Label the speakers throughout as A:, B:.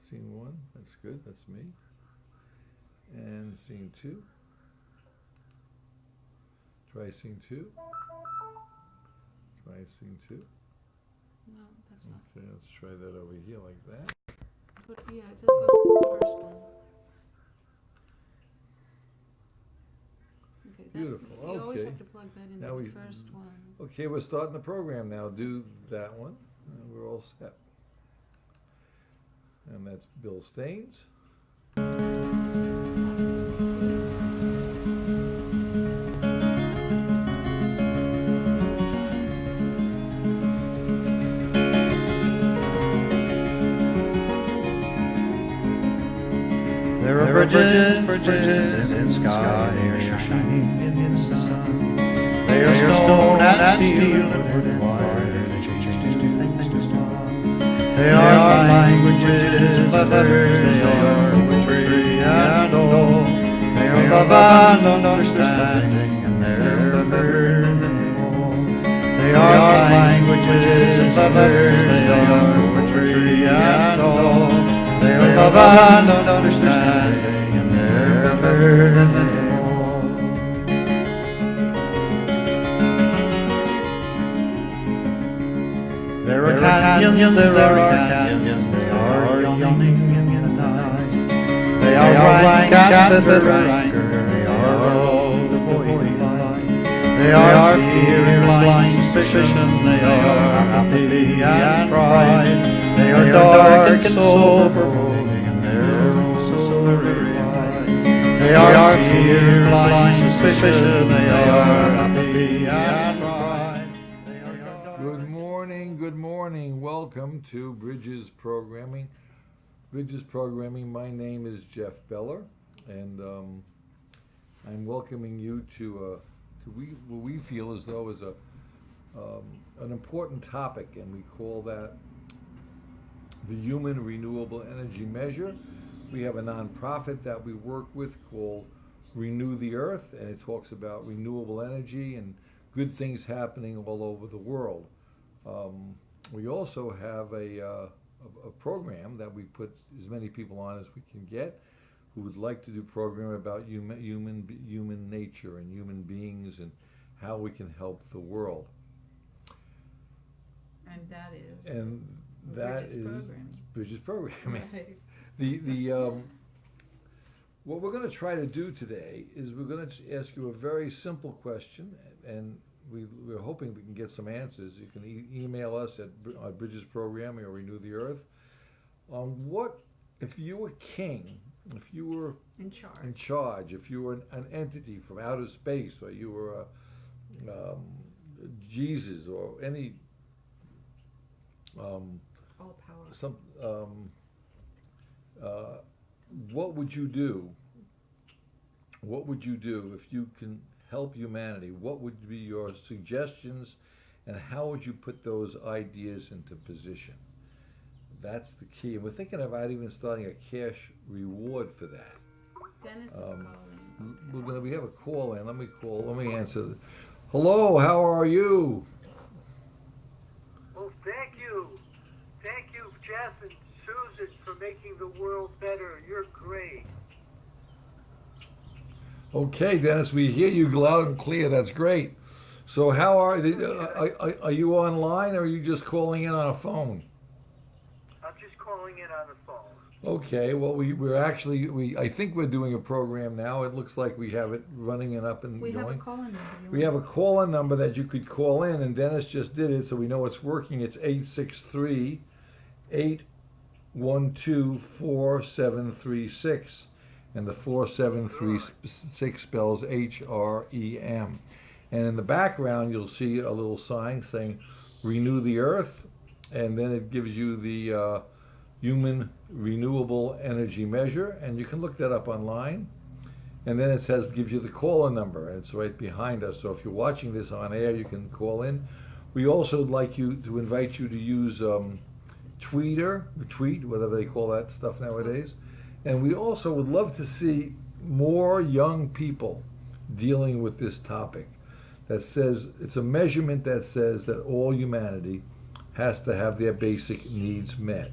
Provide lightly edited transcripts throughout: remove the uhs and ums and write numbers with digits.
A: Scene one, that's good, that's me. And scene two. Try scene two. Try scene two.
B: No, that's not.
A: Okay, let's try that over here like that.
B: Yeah, just go to the first one. Okay, that,
A: Beautiful,
B: you always
A: okay.
B: have to plug that into
A: Now
B: the
A: we-
B: first one.
A: Okay, we're starting the program now. Do that one, and we're all set. And that's Bill Staines.
C: There are bridges in sky, they are shining in the sun. They are stone and steel and wood and wire, they change to things to stone. They are languages and letters, they are poetry and all. They are love and understanding, and they're better than all. They are languages and letters, they are poetry and all. They are love and understanding, and they're better than all. There are canyons, there are canyons, they are yawning in the night. They are rank and bitter anger, they are all devoid of light. They are fear and blind suspicion, they are apathy and pride. They are dark and so foreboding, and they're also very wide. They are fear, blind suspicion, they are apathy and pride. They are dark.
A: Good morning. Welcome to Bridges Programming. Bridges Programming, my name is Jeff Beller, and I'm welcoming you to what we feel as though is an important topic, and we call that the Human Renewable Energy Measure. We have a nonprofit that we work with called Renew the Earth, and it talks about renewable energy and good things happening all over the world. We also have a program that we put as many people on as we can get who would like to do program about human nature and human beings and how we can help the world.
B: And that is.
A: And that
B: Bridges
A: is
B: Programming.
A: Bridges Programming.
B: Right.
A: The what we're going to try to do today is we're going to ask you a very simple question, and we're hoping we can get some answers. You can email us at Bridges Programming or Renew the Earth. What if you were king? If you were
B: In charge.
A: in charge? If you were an entity from outer space, or you were Jesus, or any
B: All power.
A: some what would you do? What would you do if you can help humanity? What would be your suggestions, and how would you put those ideas into position? That's the key. And we're thinking about even starting a cash reward for that.
B: Dennis is calling.
A: We have a call in. Let me answer. Hello, how are you?
D: Well, thank you. Thank you, Jeff and Susan, for making the world better. You're great.
A: Okay, Dennis, we hear you loud and clear. That's great. So, how are you online, or are you just calling in on a phone?
D: I'm just calling in on the phone.
A: Okay, well, I think we're doing a program now. It looks like we have it running and up and
B: We have a
A: going.
B: call-in number.
A: We have a call-in number that you could call in, and Dennis just did it, so we know it's working. It's 863-812-4736, and the 4736 spells HREM. And in the background, you'll see a little sign saying Renew the Earth, and then it gives you the Human Renewable Energy Measure, and you can look that up online. And then it gives you the call-in number, and it's right behind us. So if you're watching this on air, you can call in. We also would like to invite you to use tweet, whatever they call that stuff nowadays. And we also would love to see more young people dealing with this topic. That says, it's a measurement that says that all humanity has to have their basic needs met.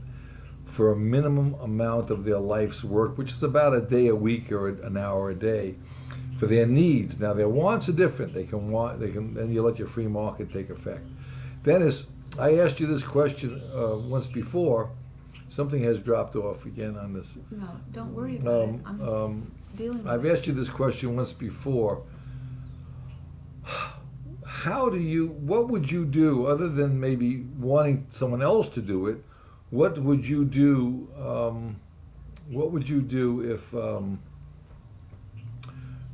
A: for a minimum amount of their life's work, which is about a day a week or an hour a day, for their needs. Now their wants are different. Then you let your free market take effect. Dennis, I asked you this question once before. Something has dropped off again on this.
B: No, don't worry about it. I'm dealing with
A: I've
B: it.
A: asked you this question once before. What would you do other than maybe wanting someone else to do it? What would you do? What would you do if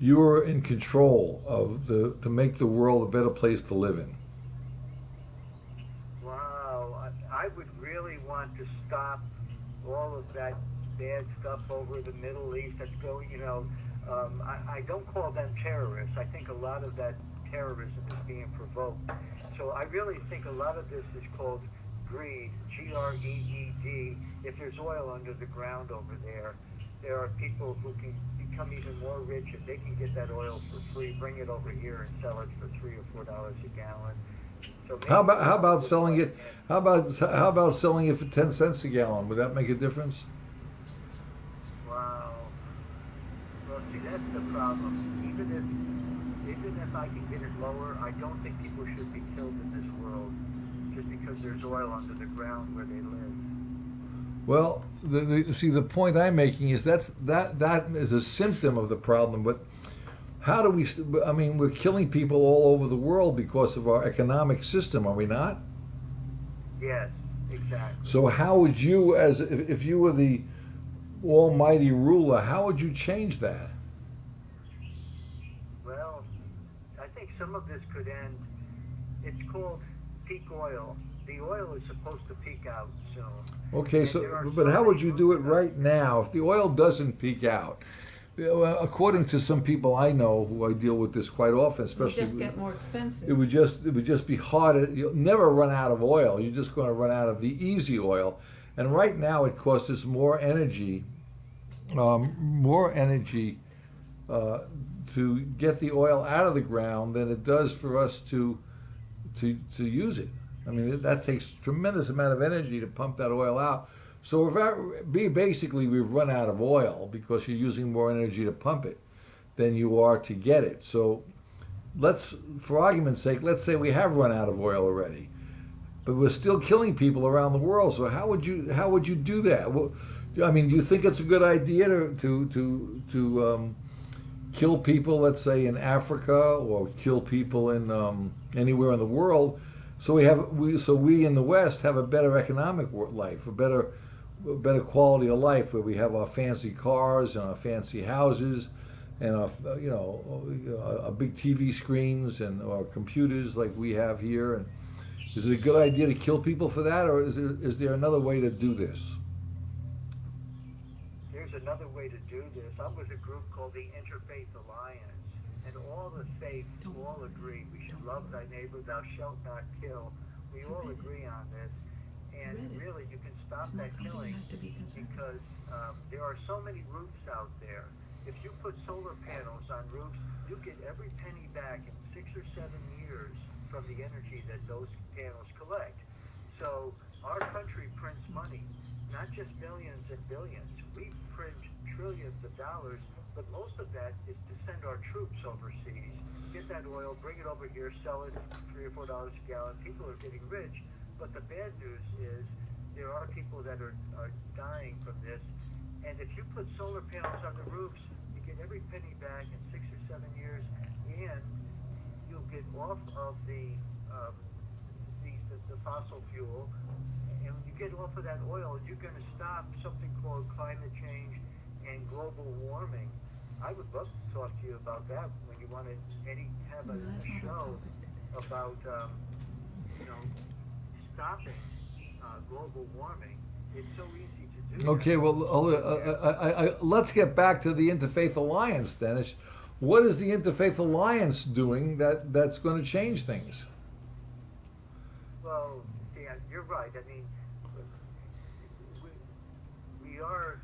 A: you were in control of to make the world a better place to live in?
D: Wow, I would really want to stop all of that bad stuff over the Middle East that's going, I don't call them terrorists. I think a lot of that terrorism is being provoked. So I really think a lot of this is called greed, G-R-E-E-D. If there's oil under the ground over there, there are people who can become even more rich if they can get that oil for free, bring it over here and sell it for $3 or $4 a gallon. So
A: How about selling it? How about selling it for 10 cents a gallon? Would that make a difference?
D: Wow. Well, see, that's the problem. Even if I can get it lower, I don't think people should be killed in this world just because there's oil under the ground where they live.
A: Well, the point I'm making is that is a symptom of the problem. But how do we? I mean, we're killing people all over the world because of our economic system, are we not?
D: Yes, exactly.
A: So how would you, if you were the almighty ruler, how would you change that?
D: Well, I think some of this could end. It's called peak oil. The oil is supposed to peak out soon.
A: Okay,
D: And there are
A: but
D: so
A: how would
D: many
A: you do it
D: routes out
A: right
D: there.
A: now if the oil doesn't peak out? According to some people I know who I deal with this quite often,
B: It'll
A: especially
B: just get more expensive.
A: it would just be harder. You'll never run out of oil. You're just going to run out of the easy oil. And right now it costs us more energy to get the oil out of the ground than it does for us to use it. I mean, that takes tremendous amount of energy to pump that oil out. So basically we've run out of oil because you're using more energy to pump it than you are to get it. So for argument's sake, let's say we have run out of oil already, but we're still killing people around the world. So how would you do that? Well, I mean, do you think it's a good idea to kill people, let's say in Africa, or kill people in anywhere in the world? So we in the West have a better economic life, a better quality of life, where we have our fancy cars and our fancy houses, and our big TV screens and our computers like we have here. And is it a good idea to kill people for that, or is there another way to do this?
D: There's another way to do this. I'm with a group called the Interfaith Alliance, and all the faiths all agree we should love thy neighbor, thou shalt not kill. We all agree on this, and really you can stop
B: It's not
D: that
B: something
D: killing
B: you have to be concerned
D: because there are so many roofs out there. If you put solar panels on roofs, you get every penny back in 6 or 7 years from the energy that those panels collect. So our country prints money, not just millions and billions. We print trillions of dollars, but most of that is to send our troops overseas, get that oil, bring it over here, sell it for $3 or $4 a gallon. People are getting rich, but the bad news is there are people that are dying from this. And if you put solar panels on the roofs, you get every penny back in 6 or 7 years, and you'll get off of the fossil fuel. And when you get off of that oil, you're going to stop something called climate change and global warming. I would love to talk to you about that when you want to have a
B: that's not
D: show
B: our topic.
D: about stopping global warming. It's so easy to do.
A: Okay, well, let's get back to the Interfaith Alliance, Dennis. What is the Interfaith Alliance doing that's going to change things?
D: Well, Dan, you're right. I mean, we are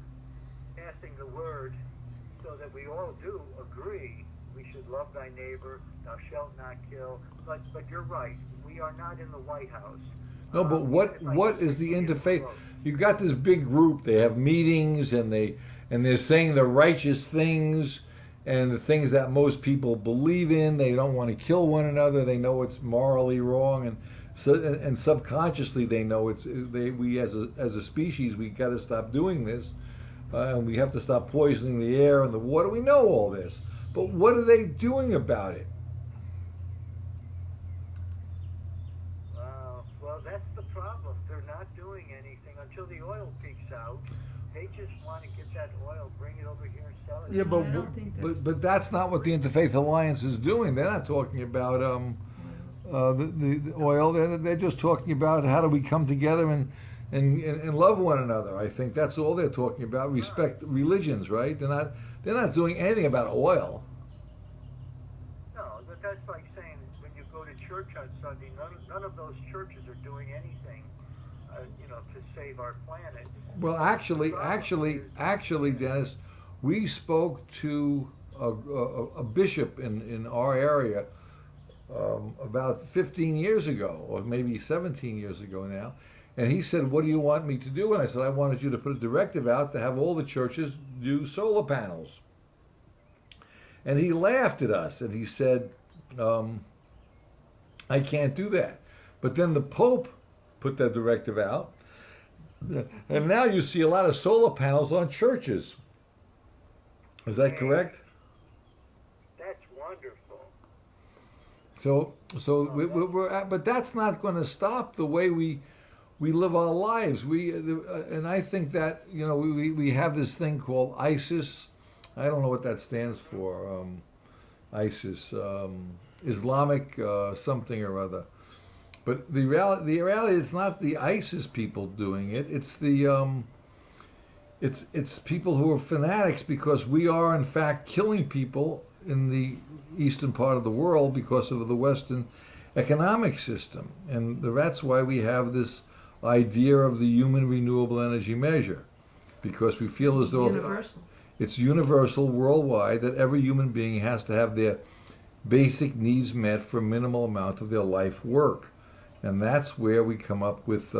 D: passing the word so that we all do agree we should love thy neighbor, thou shalt not kill. But you're right. We are not in the White House.
A: No, but what is the interfaith? You got this big group. They have meetings and they're saying the righteous things and the things that most people believe in. They don't want to kill one another. They know it's morally wrong, and subconsciously they know we as a species we got to stop doing this, and we have to stop poisoning the air and the water. We know all this, but what are they doing about it?
D: Well, that's the problem. They're not doing anything until the oil peaks out. They just want to get that oil, bring it over here, and sell it.
A: Yeah,
B: No, I don't think that's-
A: but that's not what the Interfaith Alliance is doing. They're not talking about the oil. They're just talking about how do we come together and love one another. I think that's all they're talking about. Respect religions, right? They're not doing anything about oil.
D: No, but that's like saying when you go to church on Sunday, none of those churches are doing anything, to save our planet.
A: Well, actually, Dennis, we spoke to a bishop in our area about 15 years ago, or maybe 17 years ago now, and he said, "What do you want me to do?" And I said, "I wanted you to put a directive out to have all the churches do solar panels." And he laughed at us, and he said, "I can't do that." But then the Pope put that directive out. And now you see a lot of solar panels on churches. Is that correct?
D: That's wonderful.
A: But that's not going to stop the way we live our lives. And I think that we have this thing called ISIS. I don't know what that stands for. ISIS, Islamic something or other. But the reality, it's not the ISIS people doing it. It's it's people who are fanatics, because we are in fact killing people in the eastern part of the world because of the Western economic system, and that's why we have this idea of the human renewable energy measure, because we feel as though
B: Universal.
A: it's universal worldwide that every human being has to have their basic needs met for a minimal amount of their life work. And that's where we come up with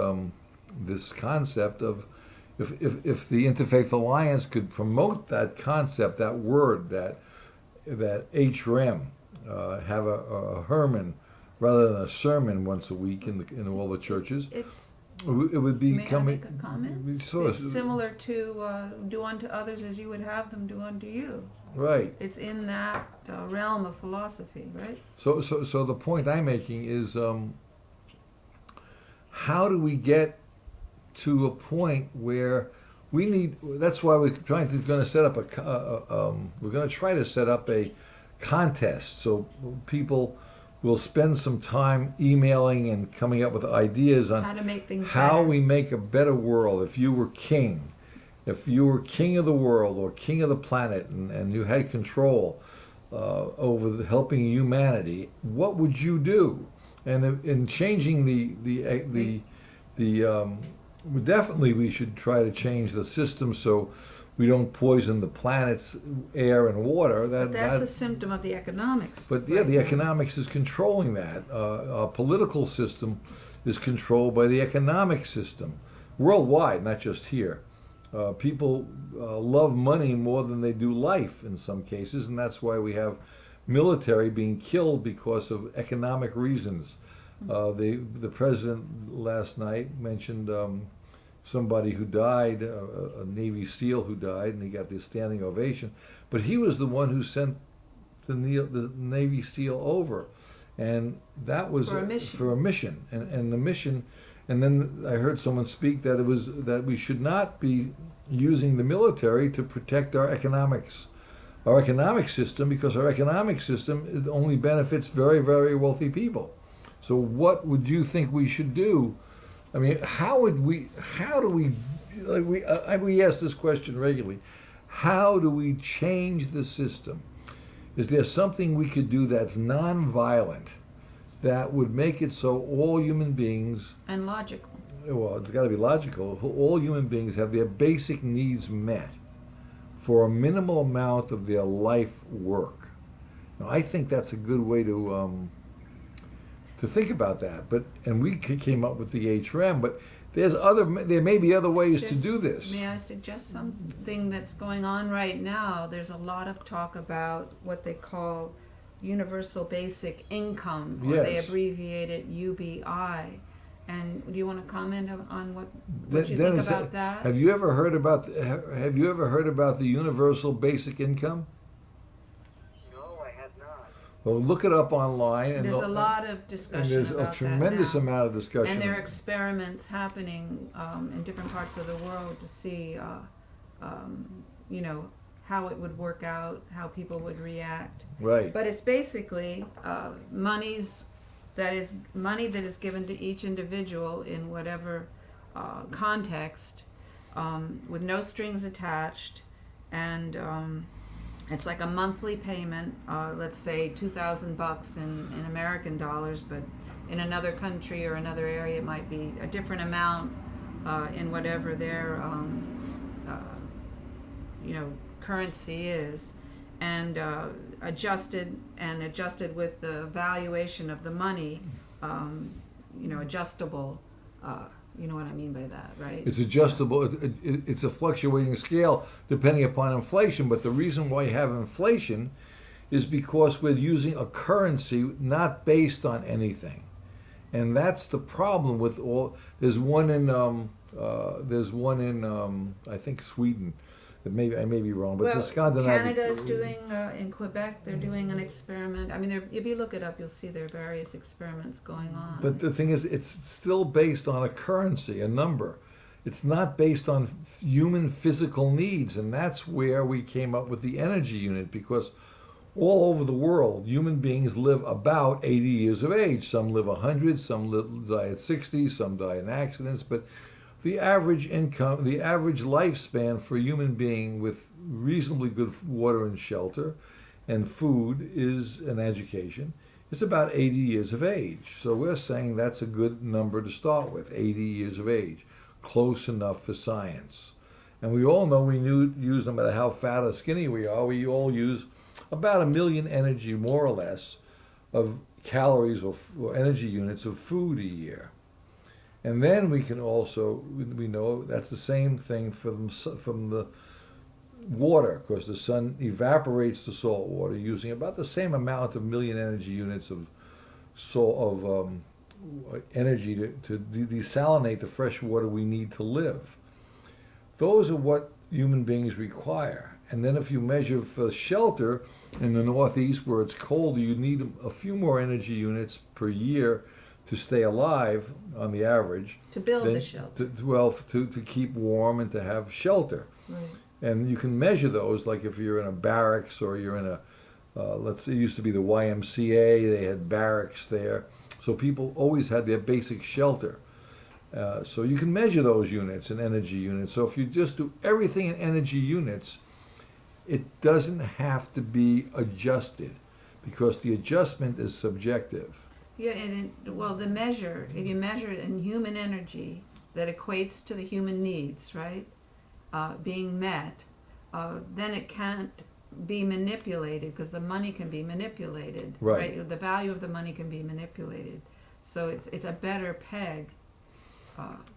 A: this concept of, if the Interfaith Alliance could promote that concept, that word, that HREM, have a Herman rather than a sermon once a week in all the churches, it would be
B: May I
A: coming.
B: make a comment? It's similar to do unto others as you would have them do unto you.
A: Right.
B: It's in that realm of philosophy, right?
A: So the point I'm making is, how do we get to a point where we need? That's why we're going to set up we're going to try to set up a contest, so people will spend some time emailing and coming up with ideas on
B: How to make things
A: how
B: better.
A: we make a better world. If you were king of the world or king of the planet, and you had control over helping humanity, what would you do? And in changing definitely we should try to change the system so we don't poison the planet's air and water.
B: But that's a symptom of the economics.
A: But yeah, the economics is controlling that. Our political system is controlled by the economic system worldwide, not just here. People love money more than they do life in some cases, and that's why we have military being killed because of economic reasons. The president last night mentioned somebody who died, a Navy SEAL who died, and he got this standing ovation. But he was the one who sent the Navy SEAL over, and that was
B: For a mission.
A: And the mission. And then I heard someone speak that that we should not be using the military to protect our economic system, because our economic system only benefits very, very wealthy people. So what would you think we should do? I mean, we ask this question regularly. How do we change the system? Is there something we could do that's nonviolent, that would make it so all human beings,
B: And logical.
A: well, it's got to be logical, all human beings have their basic needs met for a minimal amount of their life work? Now, I think that's a good way to to think about that. And we came up with the HRM, but there may be other ways to
B: There's-
A: do this.
B: May I suggest something that's going on right now? There's a lot of talk about what they call universal basic income, or they
A: Yes.
B: abbreviate it UBI. And do you want to comment on what you
A: Dennis,
B: think about that?
A: Have you ever heard about the universal basic income?
D: No, I have not.
A: Well, look it up online. And
B: There's a lot of
A: and
B: discussion
A: there's
B: about
A: a tremendous
B: that now.
A: amount of discussion.
B: And there are experiments happening in different parts of the world to see, you know, how it would work out, how people would react.
A: Right.
B: But it's basically money that is given to each individual in whatever context, with no strings attached, and it's like a monthly payment. Let's say $2,000 in American dollars, but in another country or another area, it might be a different amount in whatever their you know, currency is, and adjusted with the valuation of the money, you know, adjustable. You know what I mean by that, right?
A: It's adjustable. It's a fluctuating scale depending upon inflation. But the reason why you have inflation is because we're using a currency not based on anything, and that's the problem with all. There's one in I think Sweden. I may be wrong, but it's a Scandinavian.
B: Canada is doing in Quebec. They're doing an experiment. I mean, if you look it up, you'll see there are various experiments going on.
A: But the thing is, it's still based on a currency, a number. It's not based on human physical needs, and that's where we came up with the energy unit, because all over the world, human beings live about 80 years of age. Some live 100, some die at 60, some die in accidents, but the average income, the average lifespan for a human being with reasonably good water and shelter and food and education is about 80 years of age. So we're saying that's a good number to start with, 80 years of age, close enough for science. And we all know use, no matter how fat or skinny we all use about 1 million energy, more or less, of calories or energy units of food a year. And then we know that's the same thing from the water, because the sun evaporates the salt water using about the same amount of million energy units of energy to desalinate the fresh water we need to live. Those are what human beings require. And then if you measure for shelter in the Northeast where it's colder, you need a few more energy units per year to stay alive on the average.
B: To build the shelter.
A: To keep warm and to have shelter.
B: Right.
A: And you can measure those, like if you're in a barracks or you're in let's say it used to be the YMCA, they had barracks there. So people always had their basic shelter. So you can measure those units in energy units. So if you just do everything in energy units, it doesn't have to be adjusted, because the adjustment is subjective.
B: Yeah, and if you measure it in human energy that equates to the human needs, right, being met, then it can't be manipulated, because the money can be manipulated,
A: Right.
B: The value of the money can be manipulated. So it's a better peg,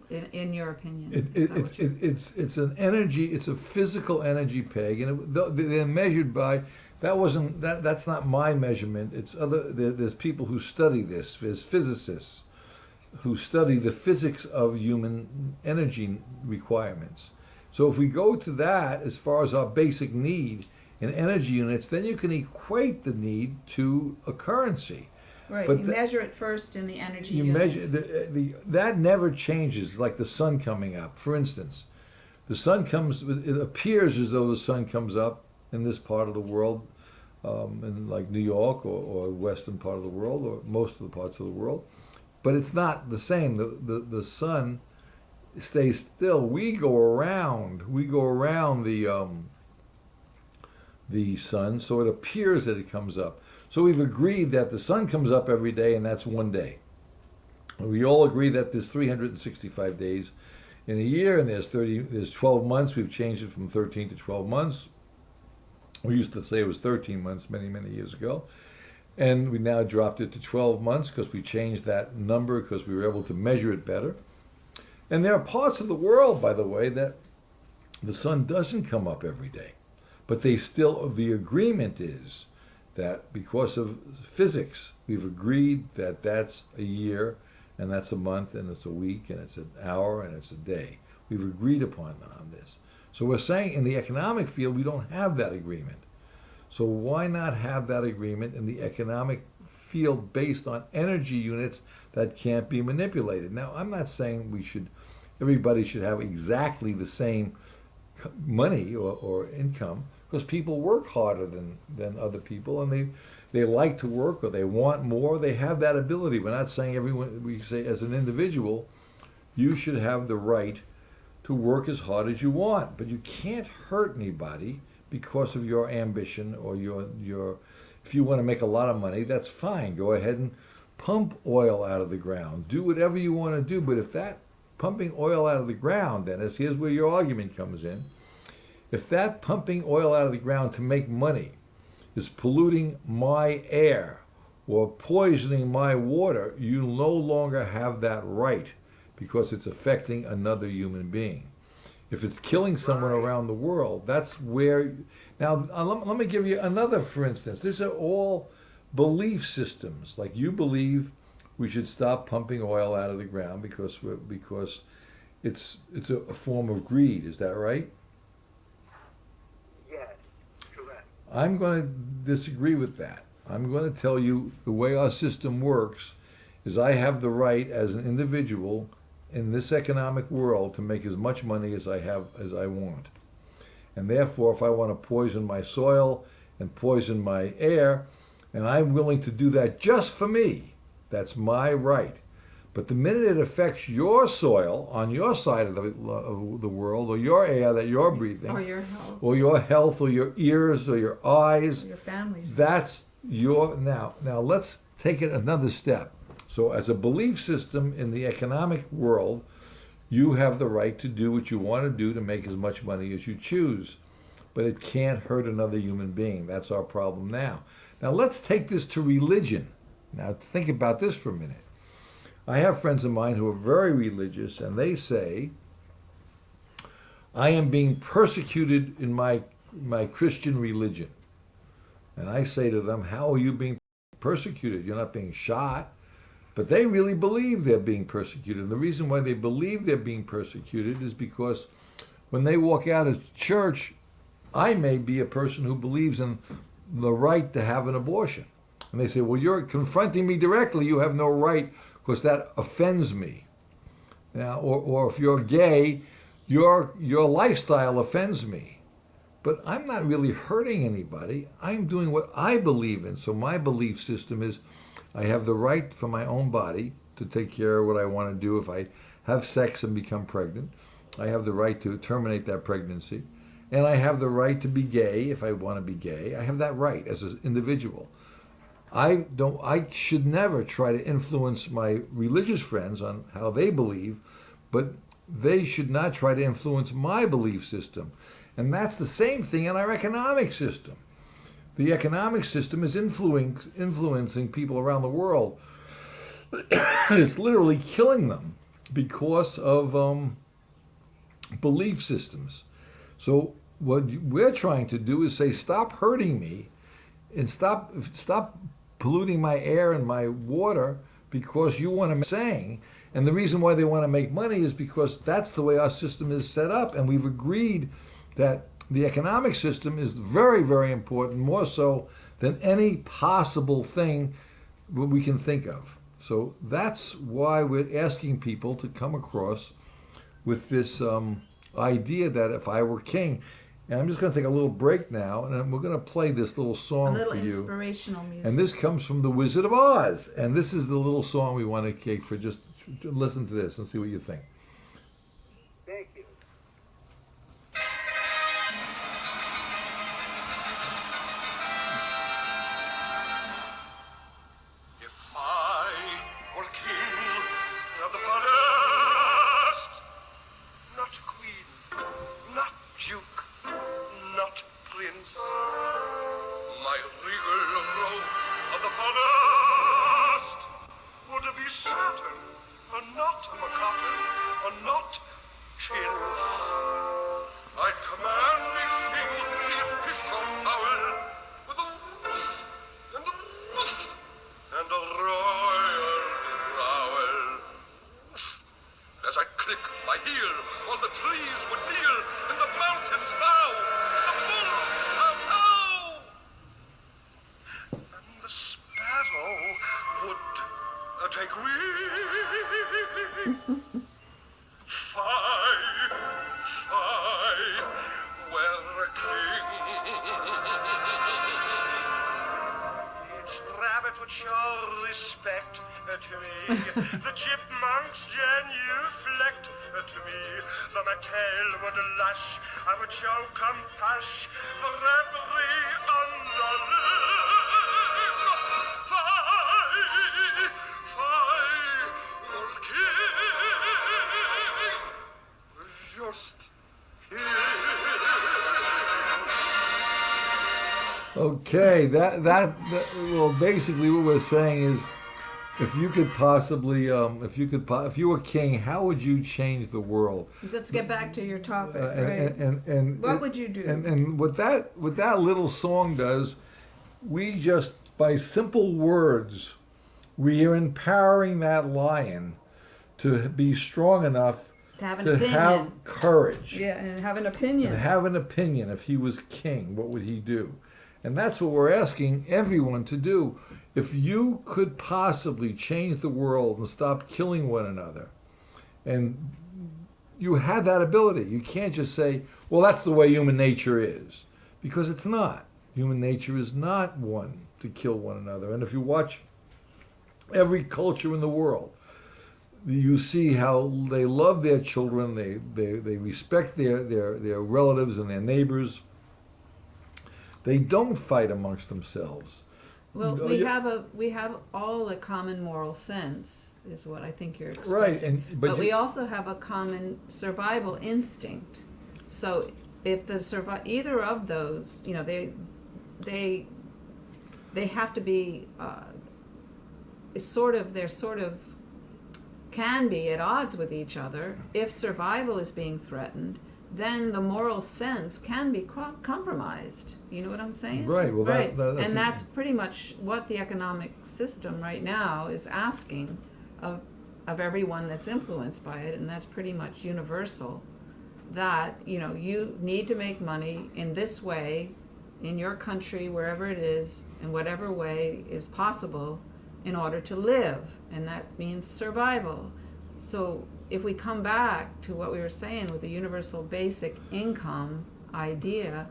B: in your opinion.
A: It's an energy. It's a physical energy peg, and they're measured by. That's not my measurement. It's there's people who study this. There's physicists who study the physics of human energy requirements. So if we go to that as far as our basic need in energy units, then you can equate the need to a currency.
B: Right,
A: But
B: you measure it first in the energy
A: You
B: units.
A: measure that never changes. Like the sun coming up, for instance, the sun comes. It appears as though the sun comes up in this part of the world, in like New York or western part of the world, or most of the parts of the world, but it's not the same. The sun stays still. We go around the sun, so it appears that it comes up. So we've agreed that the sun comes up every day, and that's one day. We all agree that there's 365 days in a year, and there's 12 months. We've changed it from 13 to 12 months. We used to say it was 13 months many, many years ago. And we now dropped it to 12 months because we changed that number because we were able to measure it better. And there are parts of the world, by the way, that the sun doesn't come up every day. But the agreement is that because of physics, we've agreed that that's a year, and that's a month, and it's a week, and it's an hour, and it's a day. We've agreed upon this. So we're saying in the economic field, we don't have that agreement. So why not have that agreement in the economic field based on energy units that can't be manipulated? Now, I'm not saying everybody should have exactly the same money or income, because people work harder than other people, and they like to work, or they want more. They have that ability. We're not saying everyone, we say as an individual, you should have the right to work as hard as you want, but you can't hurt anybody because of your ambition or your if you want to make a lot of money, that's fine. Go ahead and pump oil out of the ground. Do whatever you want to do, but if that pumping oil out of the ground, Dennis, here's where your argument comes in. If that pumping oil out of the ground to make money is polluting my air or poisoning my water, you no longer have that right because it's affecting another human being. If it's killing someone around the world, that's where... Now, let me give you another, for instance. These are all belief systems. Like you believe we should stop pumping oil out of the ground because it's a form of greed. Is that right?
D: Yes, correct.
A: I'm going to disagree with that. I'm going to tell you the way our system works is I have the right as an individual in this economic world to make as much money as I want. And therefore, if I want to poison my soil and poison my air, and I'm willing to do that just for me, that's my right. But the minute it affects your soil on your side of the world, or your air that you're breathing,
B: Or your health.
A: or your health, or your ears, or your eyes,
B: Or your family's.
A: that's your... Now let's take it another step. So as a belief system in the economic world, you have the right to do what you want to do to make as much money as you choose. But it can't hurt another human being. That's our problem now. Now let's take this to religion. Now think about this for a minute. I have friends of mine who are very religious, and they say, I am being persecuted in my Christian religion. And I say to them, how are you being persecuted? You're not being shot. But they really believe they're being persecuted. And the reason why they believe they're being persecuted is because when they walk out of church, I may be a person who believes in the right to have an abortion. And they say, well, you're confronting me directly. You have no right because that offends me. Now, or if you're gay, your lifestyle offends me. But I'm not really hurting anybody. I'm doing what I believe in. So my belief system is I have the right for my own body to take care of what I want to do. If I have sex and become pregnant, I have the right to terminate that pregnancy. And I have the right to be gay if I want to be gay. I have that right as an individual. I should never try to influence my religious friends on how they believe, but they should not try to influence my belief system. And that's the same thing in our economic system. The economic system is influencing people around the world. It's literally killing them because of belief systems. So what we're trying to do is say, stop hurting me and stop polluting my air and my water because you want to saying. And the reason why they want to make money is because that's the way our system is set up. And we've agreed that the economic system is very, very important, more so than any possible thing we can think of. So that's why we're asking people to come across with this idea that if I were king, and I'm just going to take a little break now, and we're going to play this little song
B: A little
A: for you.
B: inspirational music.
A: And this comes from The Wizard of Oz. And this is the little song we want to take for just listen to this and see what you think.
D: Thank you.
E: If I were king of the forest, not queen, not duke, not prince, my regal robes of the finest would be satin, a knot of a cotton, a knot chintz. I'd command each thing, be it fish or fowl, with a whoosh and a whoosh and a royal growl. As I click my heel, all the trees would kneel, and the mountains bow, and the bulls kowtow. And the sparrow would take wing. Fie, fie, were a king. Each rabbit would show respect to me. The chipmunks genuflect to me. The McTail would lash. I would show compassion for every underling. Fie, fie, were king. Just here.
A: Okay, well, basically what we're saying is, if you could possibly, if you were king, how would you change the world?
B: Let's get back to your topic.
A: And
B: What would you do?
A: And what that little song does, we just, by simple words, we are empowering that lion to be strong enough
B: To have an
A: to
B: opinion.
A: have courage.
B: Yeah, and have an opinion.
A: And have an opinion. If he was king, what would he do? And that's what we're asking everyone to do. If you could possibly change the world and stop killing one another, and you had that ability, you can't just say, well, that's the way human nature is, because it's not. Human nature is not one to kill one another. And if you watch every culture in the world, you see how they love their children, they respect their relatives and their neighbors. They don't fight amongst themselves.
B: Well,
A: No,
B: we have all a common moral sense, is what I think you're expressing.
A: Right, but
B: we also have a common survival instinct. So if either of those, they have to be they're sort of can be at odds with each other. If survival is being threatened, then the moral sense can be compromised. You know what I'm saying?
A: Right. Well,
B: right.
A: that's
B: That's pretty much what the economic system right now is asking of everyone that's influenced by it, and that's pretty much universal. That you need to make money in this way, in your country, wherever it is, in whatever way is possible, in order to live, and that means survival. So if we come back to what we were saying with the universal basic income idea,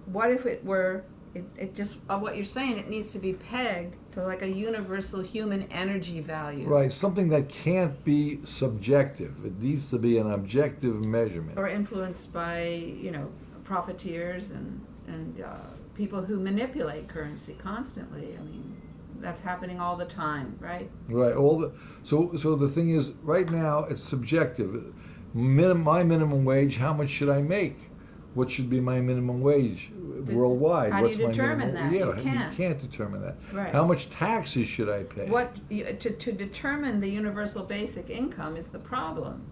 B: what if it were, it just, what you're saying, it needs to be pegged to like a universal human energy value.
A: right, something that can't be subjective. It needs to be an objective measurement.
B: Or influenced by, profiteers and people who manipulate currency constantly. I mean, that's happening all the time, right?
A: Right. So the thing is, right now it's subjective. My minimum wage. How much should I make? What should be my minimum wage worldwide?
B: How do
A: What's
B: you
A: my
B: determine
A: minimum?
B: that?
A: Yeah,
B: You can't.
A: determine that.
B: Right.
A: How much taxes should I pay?
B: To determine the universal basic income is the problem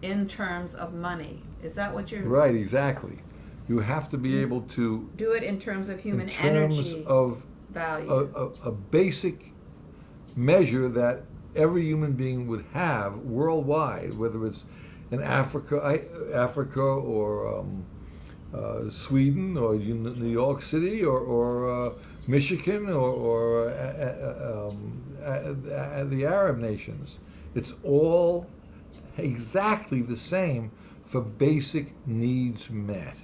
B: in terms of money. Is that what you're
A: Right. Exactly. You have to be able to,
B: do it in terms of human
A: in terms
B: energy
A: of
B: value?
A: a basic measure that every human being would have worldwide, whether it's in Africa or Sweden or New York City or Michigan or the Arab nations. It's all exactly the same for basic needs met.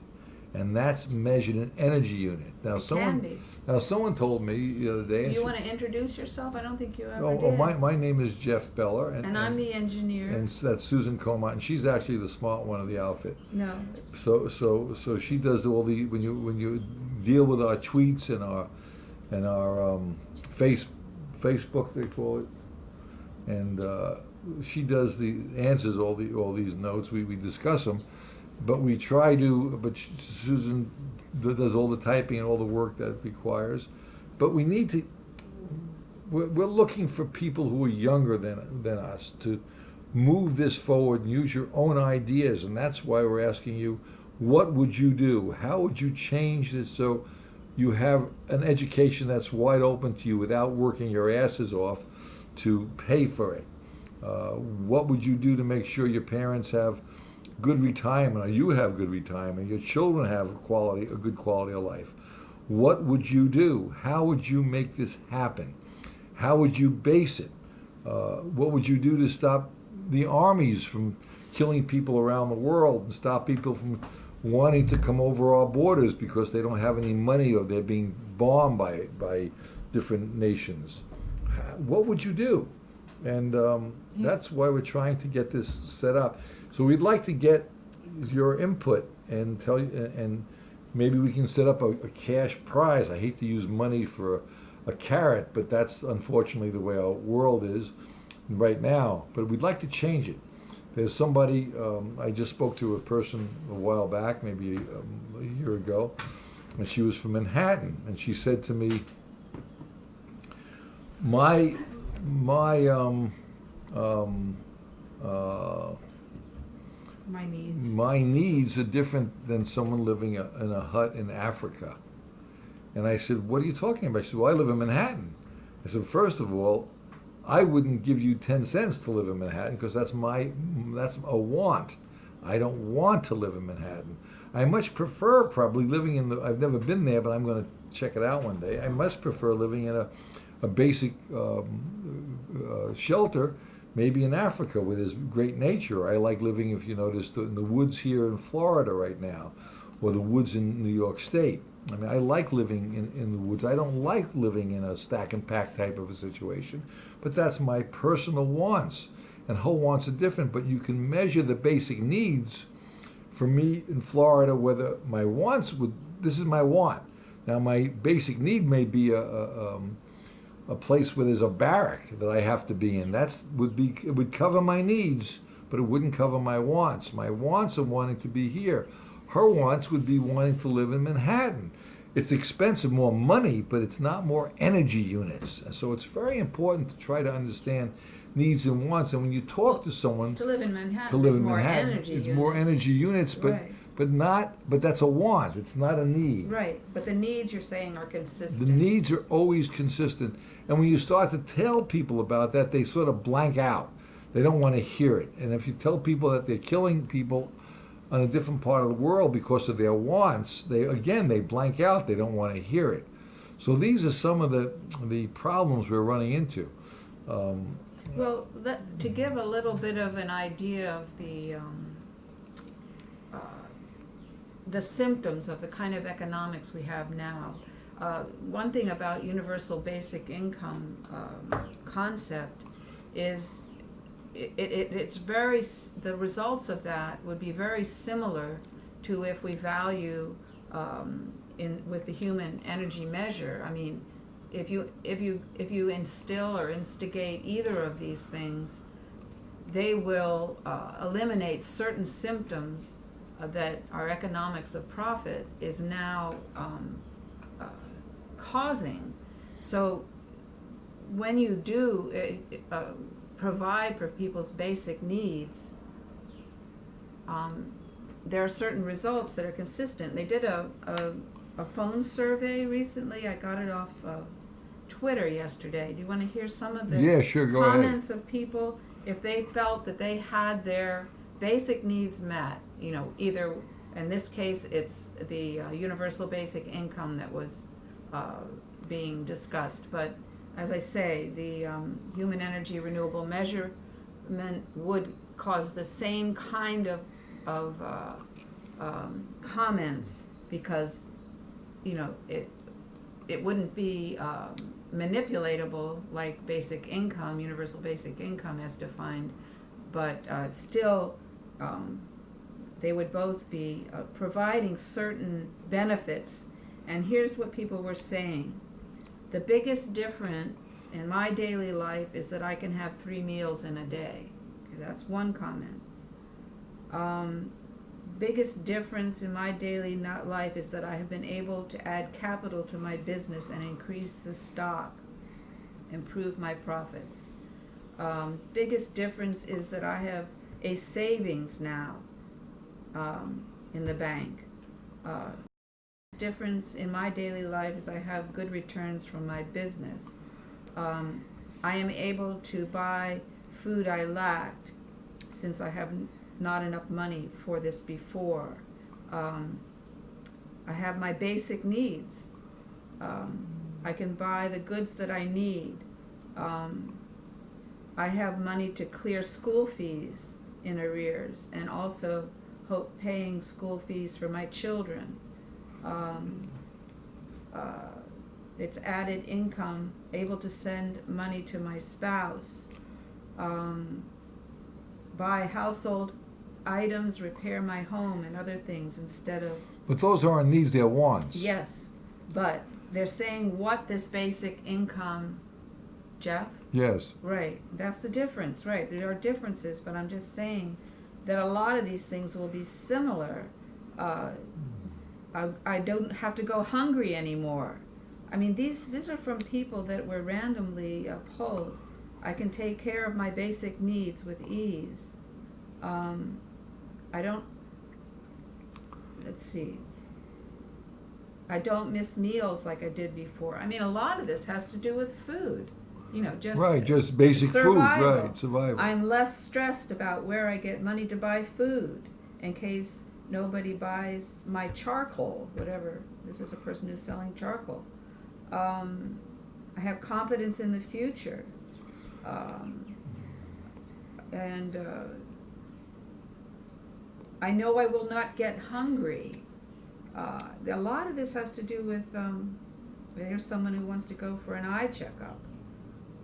A: And that's measured in energy unit. Now,
B: Can be.
A: someone told me the other day.
B: Do you want to introduce yourself? I don't think you ever
A: Oh,
B: did.
A: my name is Jeff Beller,
B: And I'm the engineer.
A: and that's Susan Comont, and she's actually the smart one of the outfit.
B: No.
A: So she does all the when you deal with our tweets and our Facebook, they call it, and she does answers all these notes. We discuss them. But we try to, Susan does all the typing and all the work that it requires. But we need to, we're looking for people who are younger than us to move this forward and use your own ideas. And that's why we're asking you, what would you do? How would you change this so you have an education that's wide open to you without working your asses off to pay for it? What would you do to make sure your parents have good retirement, or you have good retirement, your children have a good quality of life? What would you do? How would you make this happen? How would you base it? What would you do to stop the armies from killing people around the world and stop people from wanting to come over our borders because they don't have any money or they're being bombed by different nations? What would you do? And that's why we're trying to get this set up. So we'd like to get your input and tell you, and maybe we can set up a cash prize. I hate to use money for a carrot, but that's unfortunately the way our world is right now. But we'd like to change it. There's somebody, I just spoke to a person a while back, maybe a year ago, and she was from Manhattan, and she said to me, my needs are different than someone living in a hut in Africa. And I said, what are you talking about? She said, well, I live in Manhattan. I said, first of all, I wouldn't give you 10 cents to live in Manhattan because that's a want. I don't want to live in Manhattan. I much prefer probably living I've never been there, but I'm going to check it out one day. I much prefer living in a basic shelter, maybe in Africa where there's great nature. I like living, if you noticed, in the woods here in Florida right now, or the woods in New York State. I mean, I like living in the woods. I don't like living in a stack and pack type of a situation, but that's my personal wants. And her wants are different, but you can measure the basic needs. For me in Florida, whether my wants this is my want. Now my basic need may be a place where there's a barrack that I have to be in. It would cover my needs, but it wouldn't cover my wants. My wants are wanting to be here. Her wants would be wanting to live in Manhattan. It's expensive, more money, but it's not more energy units. And so it's very important to try to understand needs and wants. And when you talk to someone
B: To live in Manhattan,
A: to live
B: is
A: in
B: more
A: Manhattan,
B: energy
A: it's
B: units.
A: more energy units,
B: Right.
A: but that's a want. It's not a need.
B: Right, but the needs you're saying are consistent.
A: The needs are always consistent. And when you start to tell people about that, they sort of blank out. They don't want to hear it. And if you tell people that they're killing people on a different part of the world because of their wants, they blank out. They don't want to hear it. So these are some of the problems we're running into.
B: Well, to give a little bit of an idea of the symptoms of the kind of economics we have now, one thing about universal basic income concept is it's very, the results of that would be very similar to if we value with the human energy measure. I mean, if you instill or instigate either of these things, they will eliminate certain symptoms that our economics of profit is now causing. So when you do provide for people's basic needs, there are certain results that are consistent. They did a phone survey recently. I got it off Twitter yesterday. Do you want to hear some of the
A: Yeah, sure, go ahead.
B: comments of people if they felt that they had their basic needs met? You know, either in this case it's the universal basic income that was being discussed, but as I say, the human energy renewable measurement would cause the same kind of comments, because you know it wouldn't be manipulatable like basic income, universal basic income as defined, but still they would both be providing certain benefits. And here's what people were saying: the biggest difference in my daily life is that I can have 3 meals in a day. Okay, that's one comment. Biggest difference in my daily life is that I have been able to add capital to my business and increase the stock. improve my profits. Biggest difference is that I have a savings now in the bank. Difference in my daily life is I have good returns from my business. I am able to buy food I lacked since I have not enough money for this before. I have my basic needs. I can buy the goods that I need. I have money to clear school fees in arrears and also paying school fees for my children. It's added income, able to send money to my spouse, buy household items, repair my home and other things instead of.
A: But those aren't needs, they're wants.
B: Yes, but they're saying what this basic income, Jeff?
A: Yes.
B: Right, that's the difference, right. There are differences, but I'm just saying that a lot of these things will be similar. I don't have to go hungry anymore. I mean, these are from people that were randomly polled. I can take care of my basic needs with ease. I don't, let's see. I don't miss meals like I did before. I mean, a lot of this has to do with food. You know, just
A: Right, just basic
B: survival.
A: food, right, survival.
B: I'm less stressed about where I get money to buy food in case nobody buys my charcoal, whatever. This is a person who's selling charcoal. I have confidence in the future. And I know I will not get hungry. A lot of this has to do with, there's someone who wants to go for an eye checkup.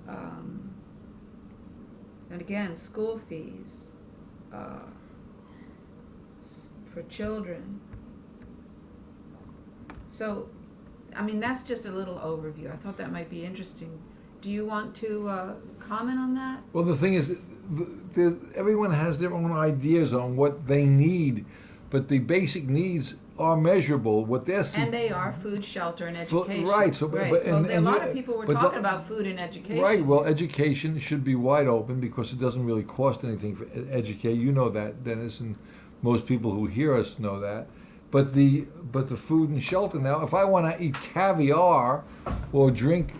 B: And again, school fees for children. So, I mean, that's just a little overview. I thought that might be interesting. Do you want to comment on that?
A: Well, the thing is, everyone has their own ideas on what they need, but the basic needs are measurable. What they're
B: And they are food, shelter, and education.
A: Right. So,
B: right.
A: But,
B: well, a lot
A: yeah,
B: of people were
A: but
B: talking about food and education.
A: Right. Well, education should be wide open because it doesn't really cost anything for educate. You know that, Dennis, and most people who hear us know that. But the food and shelter. Now, if I want to eat caviar or drink,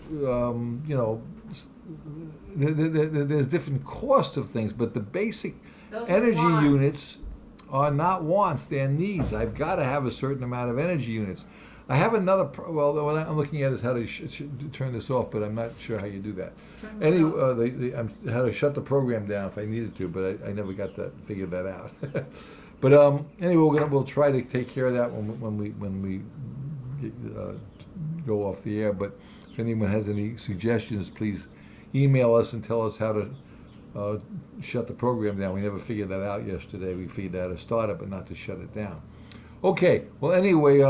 A: there's different costs of things. But the basic
B: Those are
A: energy
B: wants.
A: units are not wants; they're needs. I've got to have a certain amount of energy units. I have another. Well, what I'm looking at is how to turn this off, but I'm not sure how you do that.
B: Turn it off.
A: How to shut the program down if I needed to, but I never got that figured that out. But anyway, we'll try to take care of that when we go off the air. But if anyone has any suggestions, please email us and tell us how to shut the program down. We never figured that out yesterday. We figured out how to start it, but not to shut it down. Okay. Well, anyway,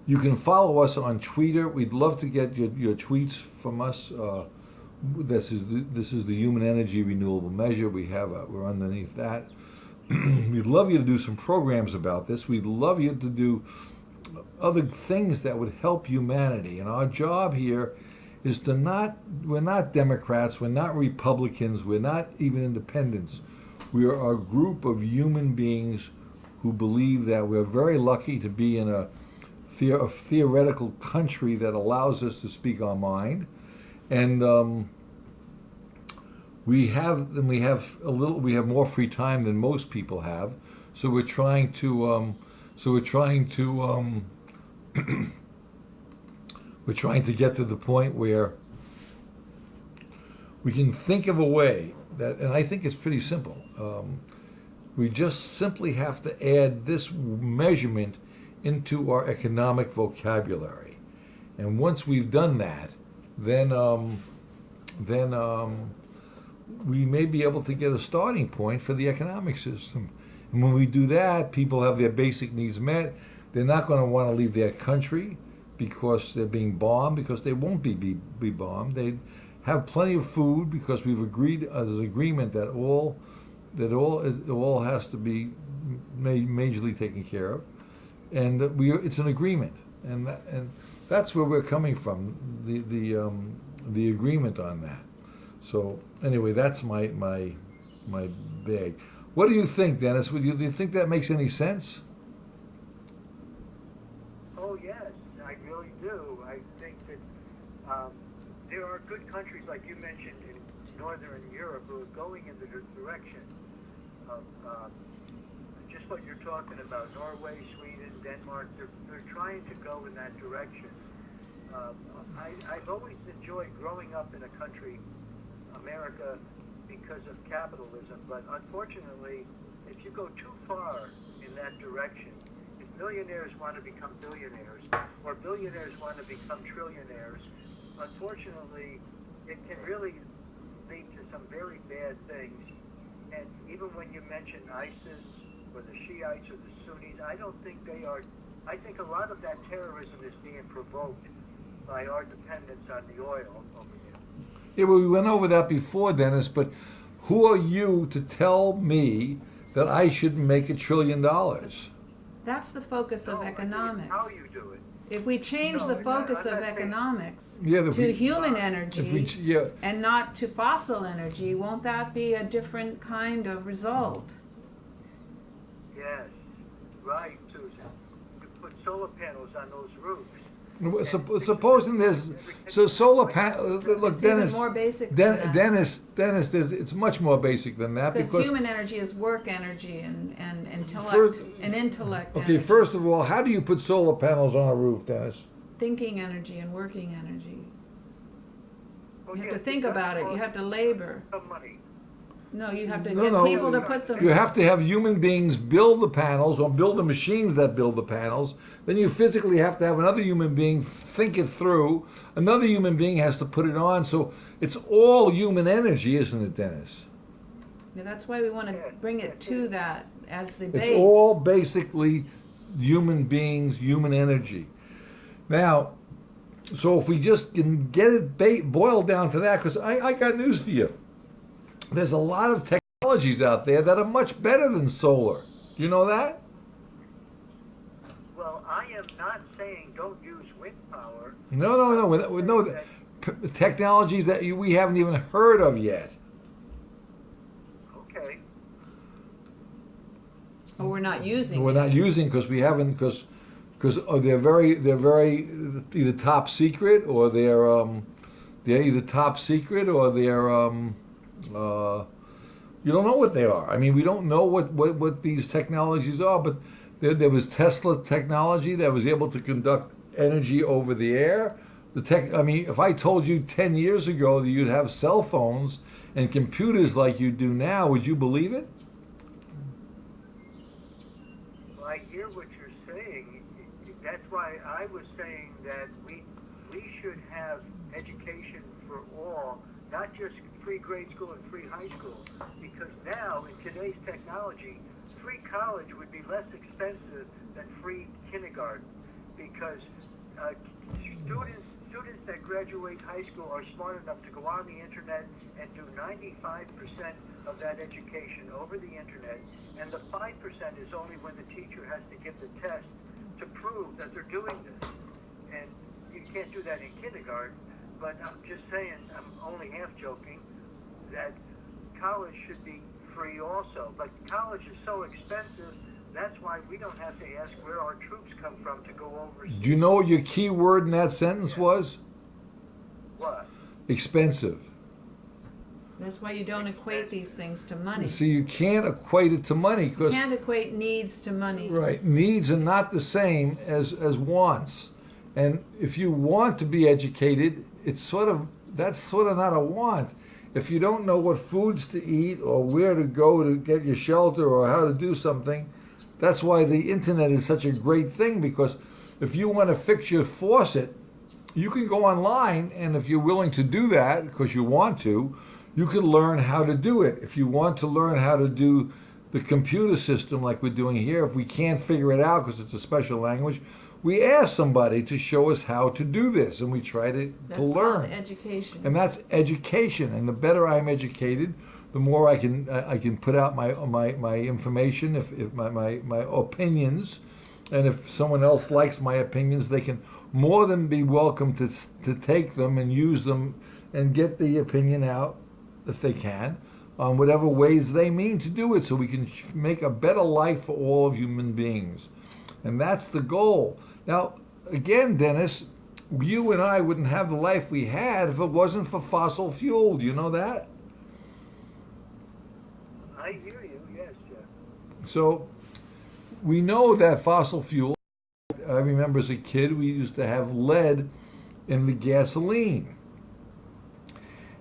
A: you can follow us on Twitter. We'd love to get your tweets from us. This is the Human Energy Renewable Measure. We're underneath that. We'd love you to do some programs about this. We'd love you to do other things that would help humanity. And our job here is we're not Democrats, we're not Republicans, we're not even independents. We are a group of human beings who believe that we're very lucky to be in a theoretical country that allows us to speak our mind. And we have more free time than most people have, so we're trying to we're trying to get to the point where we can think of a way that, and I think it's pretty simple. We just simply have to add this measurement into our economic vocabulary, and once we've done that, then we may be able to get a starting point for the economic system. And when we do that, people have their basic needs met. They're not going to want to leave their country because they're being bombed, because they won't be bombed. They have plenty of food because we've agreed as an agreement that all has to be majorly taken care of, and it's an agreement, and that's where we're coming from. the agreement on that. So anyway, that's my bag. What do you think, Dennis? Do you think that makes any sense?
D: Oh yes, I really do. I think that there are good countries, like you mentioned, in Northern Europe who are going in the direction of just what you're talking about. Norway, Sweden, Denmark, they're trying to go in that direction. I've always enjoyed growing up in a country, America, because of capitalism, but unfortunately, if you go too far in that direction, if millionaires want to become billionaires, or billionaires want to become trillionaires, unfortunately, it can really lead to some very bad things. And even when you mention ISIS, or the Shiites, or the Sunnis, I don't think they are. I think a lot of that terrorism is being provoked by our dependence on the oil over here.
A: Yeah, well, we went over that before, Dennis, but who are you to tell me that I should make $1 trillion?
B: That's the focus of
D: No, I mean,
B: economics.
D: how you do it.
B: If we change
D: No,
B: the
D: I'm
B: focus
D: not
B: of
D: saying-
B: economics
A: Yeah, if
B: to
A: we-
B: human
A: If
B: energy
A: we, yeah,
B: and not to fossil energy, won't that be a different kind of result?
D: Yes, right, Susan. You put solar panels on those roofs.
A: supposing there's so solar panel. Look,
B: It's
A: Dennis.
B: even more basic than that.
A: Dennis, it's much more basic than that
B: Because
A: because.
B: human energy is work energy and intellect
A: First-
B: and intellect
A: Okay,
B: energy.
A: first of all, how do you put solar panels on a roof, Dennis?
B: Thinking energy and working energy.
D: Oh,
B: You have
D: yes,
B: to think
D: it does
B: about it. You
D: cost
B: have to labor.
D: some money.
B: No, you have to
A: No,
B: get
A: no,
B: people to put them.
A: You have to have human beings build the panels or build the machines that build the panels. Then you physically have to have another human being think it through. Another human being has to put it on. So it's all human energy, isn't it, Dennis?
B: Yeah, that's why we want to bring it to that as the base.
A: It's all basically human beings, human energy. Now, so if we just can get it boiled down to that, because I got news for you. There's a lot of technologies out there that are much better than solar. Do you know that?
D: Well, I am not saying don't use wind power.
A: No. Technologies that we haven't even heard of yet.
D: Okay.
B: Or we're not using
A: We're
B: it.
A: not using because we haven't because they're very either top secret or they're either top secret or they're you don't know what they are. I mean, we don't know what these technologies are, but there was Tesla technology that was able to conduct energy over the air. I mean, if I told you 10 years ago that you'd have cell phones and computers like you do now, would you believe it?
D: Well, I hear what you're saying. That's why I was saying that we should have education for all, not just free grade school and free high school, because now in today's technology, free college would be less expensive than free kindergarten, because students that graduate high school are smart enough to go on the internet and do 95% of that education over the internet, and the 5% is only when the teacher has to give the test to prove that they're doing this. And you can't do that in kindergarten, but I'm just saying, I'm only half joking, that college should be free also. But college is so expensive, that's why we don't have to ask where our troops come from to go overseas.
A: Do you know what your key word in that sentence was?
D: What?
A: Expensive.
B: That's why you don't equate these things to money.
A: See, you can't equate it to money
B: You
A: because
B: can't equate needs to money.
A: right, needs are not the same as wants. And if you want to be educated, that's sort of not a want. If you don't know what foods to eat or where to go to get your shelter or how to do something, that's why the internet is such a great thing, because if you want to fix your faucet, you can go online, and if you're willing to do that because you want to, you can learn how to do it. If you want to learn how to do the computer system like we're doing here, if we can't figure it out because it's a special language, we ask somebody to show us how to do this, and we try to
B: That's
A: learn.
B: called education.
A: And that's education. And the better I'm educated, the more I can put out my information, if my opinions, and if someone else likes my opinions, they can more than be welcome to take them and use them and get the opinion out, if they can, on whatever ways they mean to do it, so we can make a better life for all of human beings. And that's the goal. Now, again, Dennis, you and I wouldn't have the life we had if it wasn't for fossil fuel. Do you know that?
D: I hear you, yes, Jeff.
A: So we know that fossil fuel, I remember as a kid, we used to have lead in the gasoline.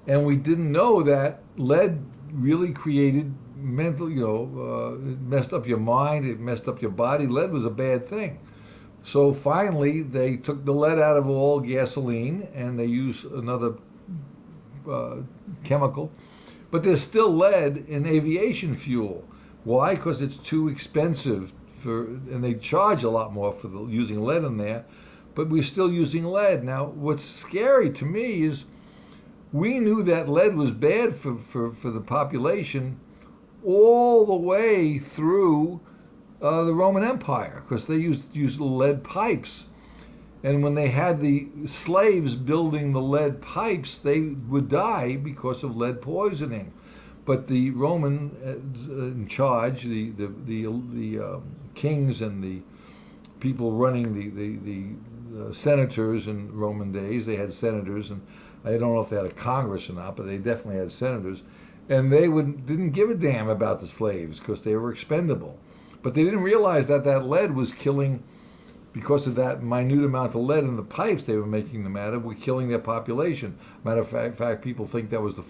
A: And we didn't know that lead really created mental, it messed up your mind, it messed up your body. Lead was a bad thing. So finally, they took the lead out of all gasoline and they used another chemical. But there's still lead in aviation fuel. Why? Because it's too expensive and they charge a lot more for using lead in there. But we're still using lead. Now, what's scary to me is we knew that lead was bad for the population all the way through the Roman Empire, because they used lead pipes. And when they had the slaves building the lead pipes, they would die because of lead poisoning. But the Roman in charge, the kings and the people running the senators in Roman days, they had senators, and I don't know if they had a Congress or not, but they definitely had senators, and they didn't give a damn about the slaves because they were expendable. But they didn't realize that lead was killing, because of that minute amount of lead in the pipes they were making them out of, were killing their population. Matter of fact, people think that was the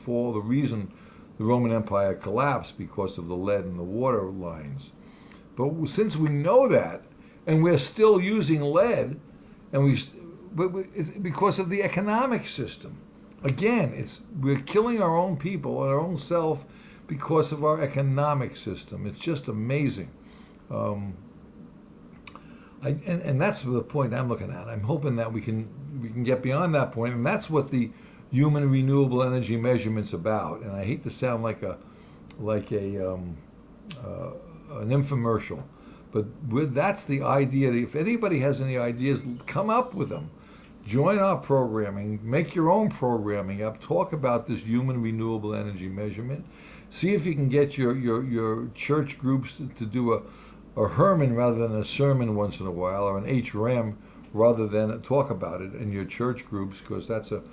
A: reason the Roman Empire collapsed, because of the lead in the water lines. But since we know that, and we're still using lead, and it's because of the economic system. Again, we're killing our own people and our own self because of our economic system. It's just amazing. And that's the point I'm looking at. I'm hoping that we can get beyond that point, and that's what the human renewable energy measurement's about. And I hate to sound like an infomercial, but that's the idea. If anybody has any ideas, come up with them. Join our programming. Make your own programming up. Talk about this human renewable energy measurement. See if you can get your church groups to do a Herman rather than a sermon once in a while, or an HRM rather than talk about it in your church groups, because that's a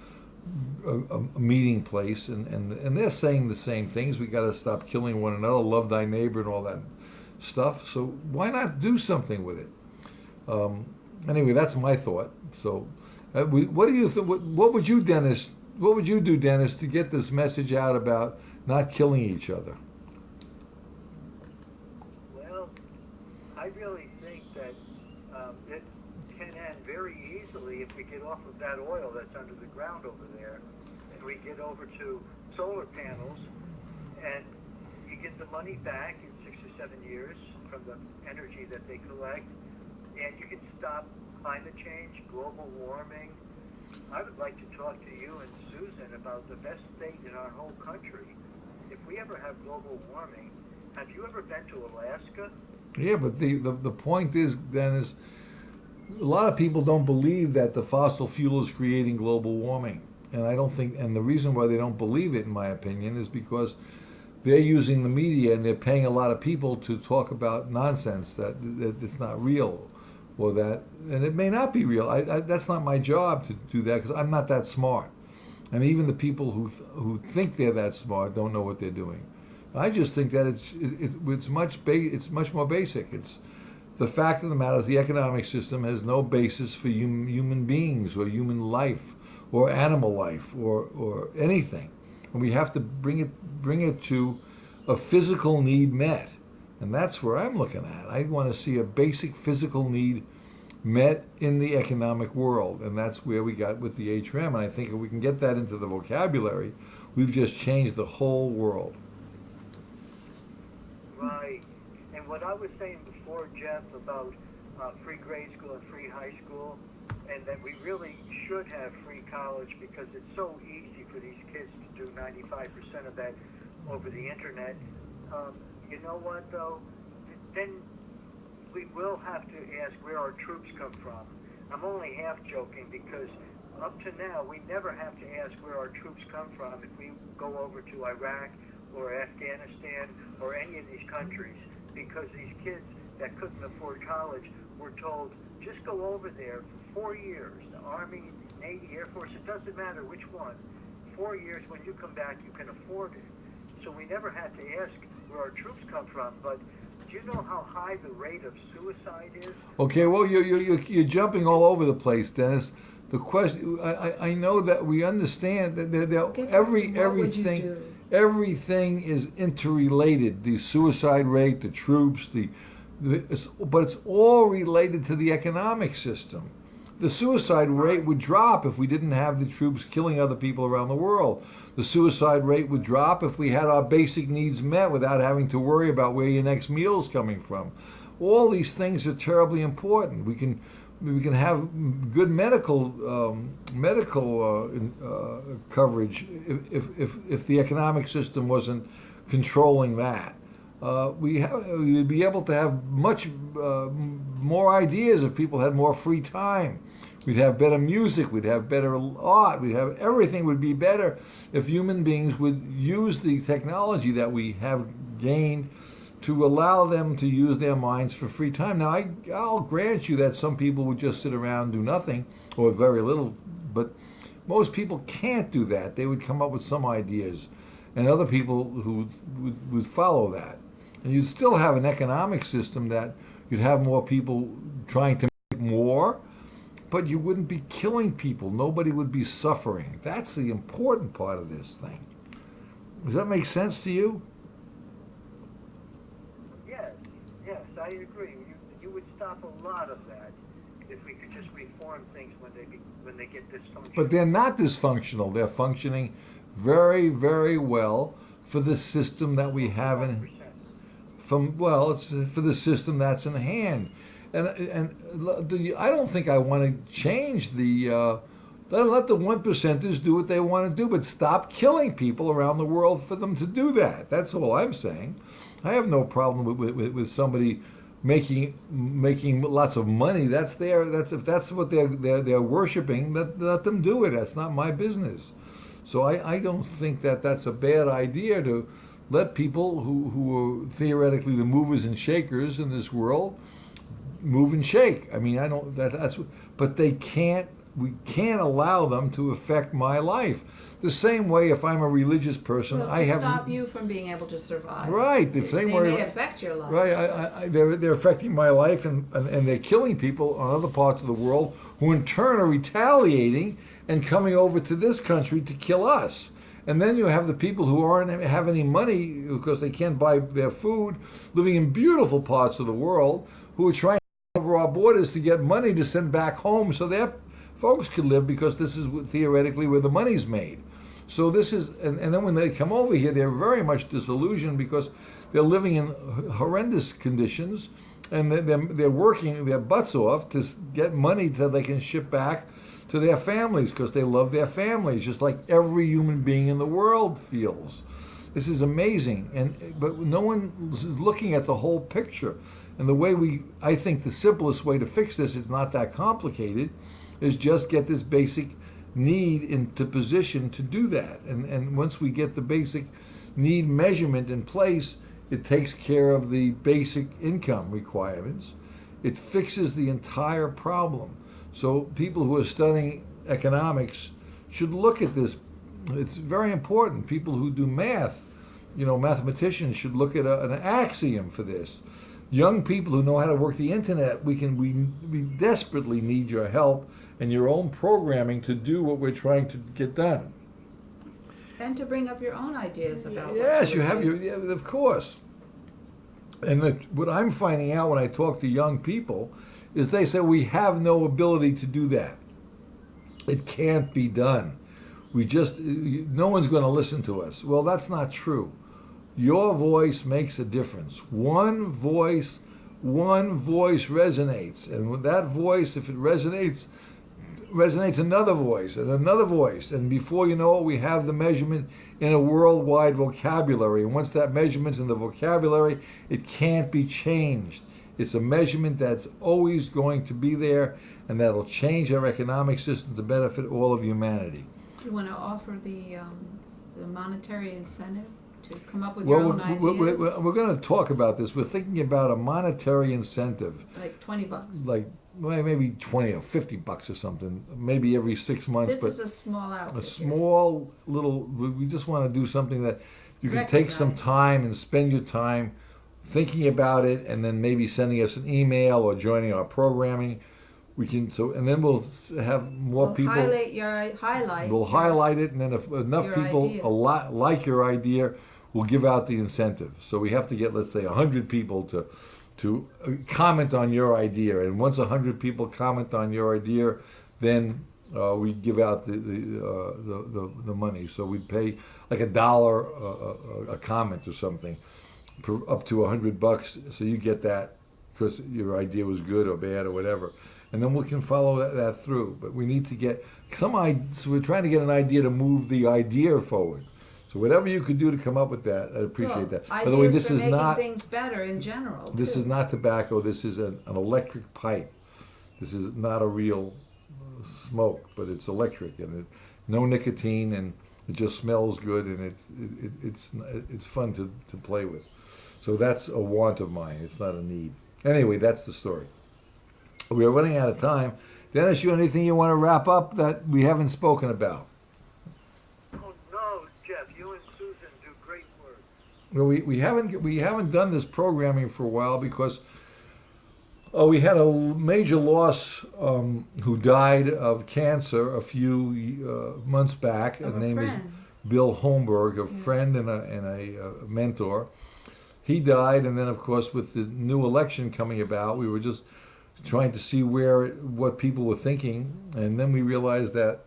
A: meeting place, and they're saying the same things. We got to stop killing one another, love thy neighbor, and all that stuff. So why not do something with it? Anyway, that's my thought. So, what do you think? What would you, Dennis? What would you do, Dennis, to get this message out about not killing each other?
D: Well, I really think that it can end very easily if we get off of that oil that's under the ground over there, and we get over to solar panels, and you get the money back in 6 or 7 years from the energy that they collect, and you can stop climate change, global warming. I would like to talk to you and Susan about the best state in our whole country. If we ever have global warming, have you ever been to Alaska?
A: Yeah, but the point is, Dennis, a lot of people don't believe that the fossil fuel is creating global warming. And I don't think, and the reason why they don't believe it, in my opinion, is because they're using the media and they're paying a lot of people to talk about nonsense that it's not real, or that, and it may not be real. That's not my job to do that, because I'm not that smart. And even the people who think they're that smart don't know what they're doing. I just think that it's much more basic. It's the fact of the matter is the economic system has no basis for human beings or human life or animal life or anything, and we have to bring it to a physical need met, and that's where I'm looking at. I want to see a basic physical need met in the economic world, and that's where we got with the HRM. And I think if we can get that into the vocabulary, we've just changed the whole world.
D: Right. And what I was saying before, Jeff, about free grade school and free high school, and that we really should have free college, because it's so easy for these kids to do 95% of that over the internet. You know what, though? Then we will have to ask where our troops come from. I'm only half joking because up to now, we never have to ask where our troops come from if we go over to Iraq or Afghanistan or any of these countries, because these kids that couldn't afford college were told, just go over there for 4 years, the Army, Navy, Air Force, it doesn't matter which one. 4 years, when you come back, you can afford it. So we never had to ask where our troops come from, but do you know how high the rate of suicide is?
A: Okay, well, you're jumping all over the place, Dennis. The question, I know that we understand that everything is interrelated. The suicide rate, the troops, but it's all related to the economic system. The suicide rate would drop if we didn't have the troops killing other people around the world. The suicide rate would drop if we had our basic needs met without having to worry about where your next meal is coming from. All these things are terribly important. We can have good medical coverage if the economic system wasn't controlling that. We'd be able to have much more ideas if people had more free time. We'd have better music, we'd have better art, everything would be better if human beings would use the technology that we have gained to allow them to use their minds for free time. Now, I'll grant you that some people would just sit around and do nothing, or very little, but most people can't do that. They would come up with some ideas, and other people who would follow that. And you'd still have an economic system that you'd have more people trying to make more, but you wouldn't be killing people. Nobody would be suffering. That's the important part of this thing. Does that make sense to you?
D: Yes, I agree. You would stop a lot of that if we could just reform things when they get dysfunctional.
A: But they're not dysfunctional. They're functioning very, very well for the system that we have it's for the system that's in hand. And I don't think I want to change let the 1%ers do what they want to do, but stop killing people around the world for them to do that. That's all I'm saying. I have no problem with somebody making lots of money. If that's what they're worshiping, let them do it. That's not my business. So I don't think that's a bad idea to let people who are theoretically the movers and shakers in this world move and shake. I mean, but they can't. We can't allow them to affect my life. The same way, if I'm a religious person,
B: Well,
A: I have
B: stop you from being able to survive.
A: right. The same
B: They
A: way,
B: may affect your life.
A: right? They're affecting my life, and they're killing people on other parts of the world who, in turn, are retaliating and coming over to this country to kill us. And then you have the people who aren't have any money because they can't buy their food, living in beautiful parts of the world, who are trying to over our borders to get money to send back home so their folks could live, because this is theoretically where the money's made. So this is, and then when they come over here, they're very much disillusioned because they're living in horrendous conditions, and they're working their butts off to get money so they can ship back to their families because they love their families, just like every human being in the world feels. This is amazing, but no one is looking at the whole picture. And the way I think the simplest way to fix this, it's not that complicated, is just get this basic need into position to do that. And once we get the basic need measurement in place, it takes care of the basic income requirements. It fixes the entire problem. So people who are studying economics should look at this. It's very important. People who do math, mathematicians should look at an axiom for this. Young people who know how to work the internet, we desperately need your help and your own programming to do what we're trying to get done.
B: And to bring up your own ideas about
A: Yes, you have of course. And what I'm finding out when I talk to young people is they say we have no ability to do that. It can't be done. No one's going to listen to us. Well, that's not true. Your voice makes a difference. One voice resonates. And with that voice, if it resonates another voice and another voice. And before you know it, we have the measurement in a worldwide vocabulary. And once that measurement's in the vocabulary, it can't be changed. It's a measurement that's always going to be there, and that'll change our economic system to benefit all of humanity.
B: You want to offer the monetary incentive to come up with your own ideas?
A: We're going to talk about this. We're thinking about a monetary incentive,
B: Like $20.
A: like well, maybe 20 or 50 bucks or something, maybe every 6 months.
B: This
A: but
B: is a small outfit.
A: a small little. We just want to do something that you can take some
B: Recognize.
A: time and spend your time thinking about it, and then maybe sending us an email or joining our programming. We can and then we'll have more
B: We'll
A: people.
B: highlight.
A: We'll highlight it, and then if enough
B: your
A: people
B: idea.
A: a lot like your idea, we'll give out the incentive. So we have to get, let's say, 100 people to comment on your idea, and once 100 people comment on your idea, then we give out the money. So we'd pay like $1 a comment or something, up to $100. So you get that because your idea was good or bad or whatever, and then we can follow that through. But we need to get so we're trying to get an idea to move the idea forward. So whatever you could do to come up with that, I'd appreciate that. By the way, this is not
B: things better in general.
A: this
B: too.
A: is not tobacco. This is an electric pipe. This is not a real smoke, but it's electric, and no nicotine, and it just smells good, and it's fun to play with. So that's a want of mine. It's not a need. Anyway, that's the story. We are running out of time. Dennis, you anything you want to wrap up that we haven't spoken about?
D: Oh no, Jeff, you and Susan do great work.
A: Well, we haven't done this programming for a while because we had a major loss who died of cancer a few months back.
B: Of
A: His
B: a
A: name is
B: friend.
A: Bill Holmberg, a friend and a mentor. He died, and then of course with the new election coming about, we were just trying to see what people were thinking, and then we realized that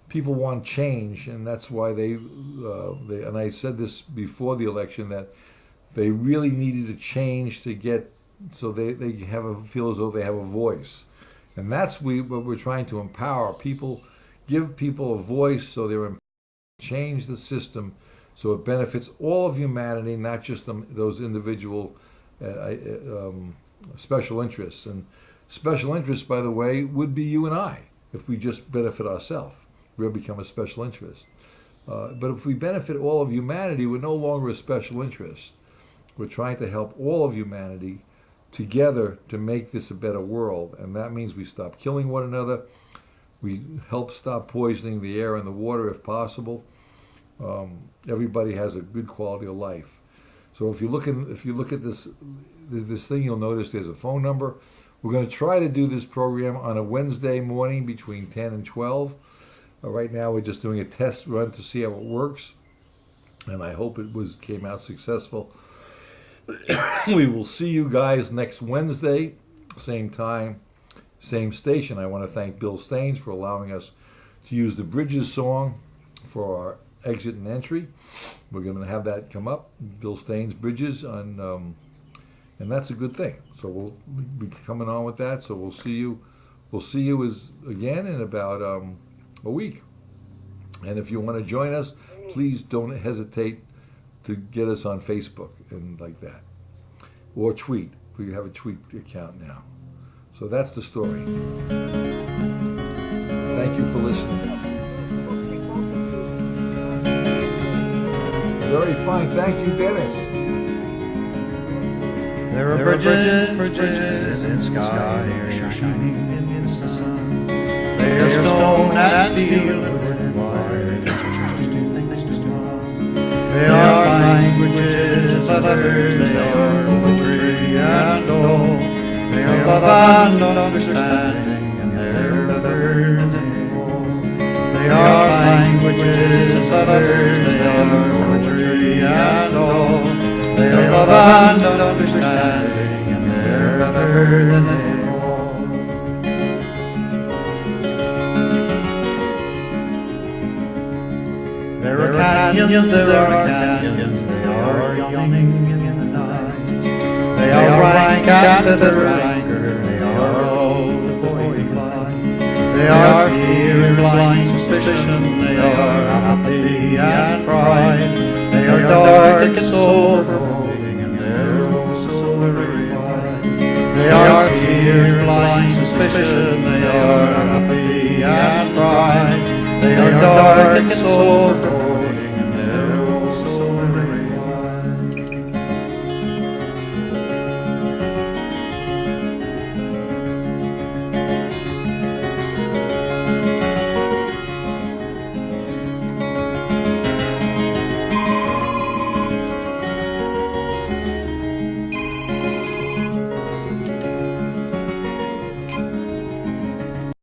A: people want change, and that's why they and I said this before the election, that they really needed to change to get so they feel as though they have a voice, and that's what we're trying to empower people, give people a voice so they're change the system so it benefits all of humanity, not just those individual special interests. And special interests, by the way, would be you and I if we just benefit ourselves. We'll become a special interest. But if we benefit all of humanity, we're no longer a special interest. We're trying to help all of humanity together to make this a better world. And that means we stop killing one another. We help stop poisoning the air and the water if possible. Everybody has a good quality of life. So if you look at this thing, you'll notice there's a phone number. We're going to try to do this program on a Wednesday morning between 10 and 12. Right now we're just doing a test run to see how it works, and I hope it came out successful. We will see you guys next Wednesday, same time, same station. I want to thank Bill Staines for allowing us to use the Bridges song for our exit and entry. We're going to have that come up, Bill Staines Bridges, and that's a good thing. So we'll be coming on with that. So we'll see you again in about a week. And if you want to join us, please don't hesitate to get us on Facebook and like that, or tweet. We have a tweet account now. So that's the story. Thank you for listening. Very fine. Thank you, Dennis.
C: There are bridges in sky shining in the sun. They are stone and steel and wire, just two things to run. They are languages of others, they are poetry and all. They are love and understanding, and they're better than all. They are languages of others, they are poetry and all. They are love and understanding, and they're better than they all. There are canyons, they are yawning in the night. They are rank and the rancor, they are all the boy flight. They are fear and blind suspicion, they are apathy and pride. They are dark and soul-foreboding, and they're oh so fear, blind suspicion, they are apathy and pride. They are dark in soul for